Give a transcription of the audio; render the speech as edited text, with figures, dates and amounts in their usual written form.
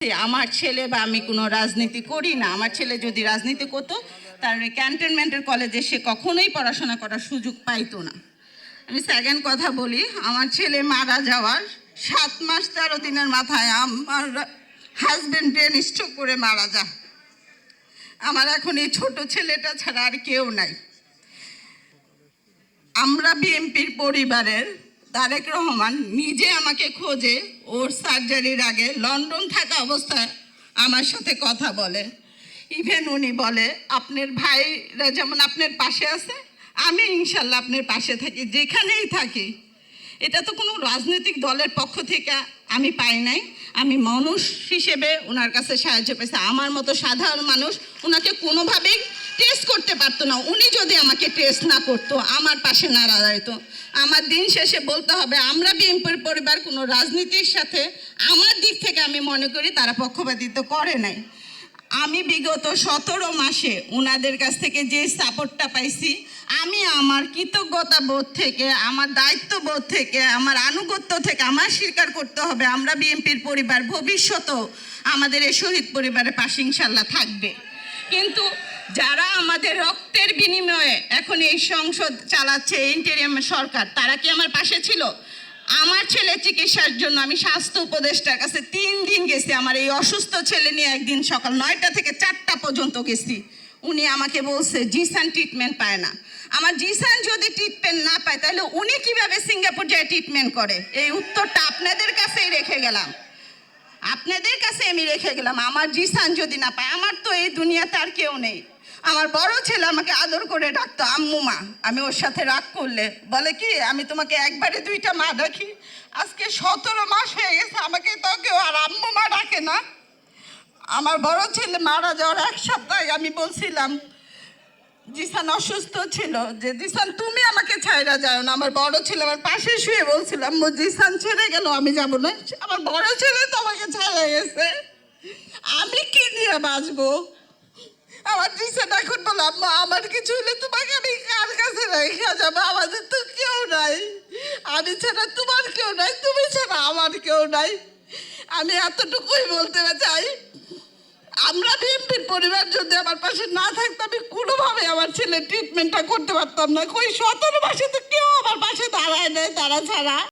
আমার ছেলে বা আমি কোনো রাজনীতি করি না। আমার ছেলে যদি রাজনীতি করতো তাহলে ক্যান্টনমেন্টের কলেজে সে কখনোই পড়াশোনা করার সুযোগ পাইতো না। আমি সেকেন্ড কথা বলি, আমার ছেলে মারা যাওয়ার 7 মাস 13 দিনের মাথায় আমার হাজব্যান্ড ব্রেন স্ট্রোক করে মারা যায়। আমার এখন এই ছোট ছেলেটা ছাড়া আর কেউ নাই। আমরা বিএনপির পরিবারের তারেক রহমান নিজে আমাকে খোঁজে, ওর সার্জারির আগে লন্ডন থাকা অবস্থায় আমার সাথে কথা বলে। ইভেন উনি বলে আপনার ভাইরা যেমন আপনার পাশে আছে, আমি ইনশাল্লাহ আপনার পাশে থাকি, যেখানেই থাকি। এটা তো কোনো রাজনৈতিক দলের পক্ষ থেকে আমি পাই নাই, আমি মানুষ হিসেবে ওনার কাছে সাহায্য পেয়েছি। আমার মতো সাধারণ মানুষ ওনাকে কোনোভাবেই টেস্ট করতে পারতো না। উনি যদি আমাকে টেস্ট না করতো, আমার পাশে না দাঁড়াইতো, আমার দিন শেষে বলতে হবে আমরা বিএনপির পরিবার কোনো রাজনীতির সাথে আমার দিক থেকে আমি মনে করি তারা পক্ষপাতিত্ব করে নাই। আমি বিগত 17 মাসে ওনাদের কাছ থেকে যে সাপোর্টটা পাইছি, আমি আমার কৃতজ্ঞতা বোধ থেকে, আমার দায়িত্ববোধ থেকে, আমার আনুগত্য থেকে আমার স্বীকার করতে হবে আমরা বিএনপির পরিবার ভবিষ্যতেও আমাদের এই শহীদ পরিবারের পাশে ইনশাল্লাহ থাকবে। কিন্তু যারা আমাদের রক্তের বিনিময়ে এখন এই সংসদ চালাচ্ছে, ইন্টারিম সরকার, তারা কি আমার পাশে ছিল? আমার ছেলে চিকিৎসার জন্য আমি স্বাস্থ্য উপদেষ্টার কাছে 3 দিন গেছি। আমার এই অসুস্থ ছেলে নিয়ে একদিন সকাল 9টা থেকে 4টা পর্যন্ত গেছি। উনি আমাকে বলছে জিসান ট্রিটমেন্ট পায় না। আমার জিসান যদি ট্রিটমেন্ট না পায় তাহলে উনি কিভাবে সিঙ্গাপুর যায় ট্রিটমেন্ট করে? এই উত্তরটা আপনাদের কাছেই রেখে গেলাম, আপনাদের কাছে আমি রেখে গেলাম। আমার জিসান যদি না পায়, আমার তো এই দুনিয়াতে আর কেউ নেই। আমার বড় ছেলে আমাকে আদর করে ডাকতো আম্মু মা। আমি ওর সাথে রাগ করলে বলে কি আমি তোমাকে একবারে 2টা মা ডাকি। আজকে 17 মাস হয়ে গেছে, আমাকে তো কেউ আর আম্মু মা ডাকে না। আমার বড় ছেলে মারা যাওয়ার 1 সপ্তাহ আমি বলছিলাম, জিসান অসুস্থ ছিল, যে জিসান তুমি আমাকে ছাইরা যাও না। আমার বড় ছেলে আমার পাশে শুয়ে বলছিলাম জিসান ছেড়ে গেল আমি যাব না। আমার বড় ছেলে তো আমাকে ছাইরা গেছে, আমি কি নিয়ে বাঁচবো? আমার জিসান এখন বলো আম্মা আমার কিছু হলে তোমাকে আমি কার কাছে রেখে যাবো? আমাদের তো কেউ নাই, আমি ছাড়া তোমার কেউ নাই, তুমি ছাড়া আমার কেউ নাই। আমি এতটুকুই বলতে চাই, আমরা বিএনপির পরিবার যদি আমার পাশে না থাকতো আমি কোনোভাবে আমার ছেলের ট্রিটমেন্টটা করতে পারতাম না। কই 17 মাসে তো কেউ আমার পাশে দাঁড়ায় নেই তারা ছাড়া।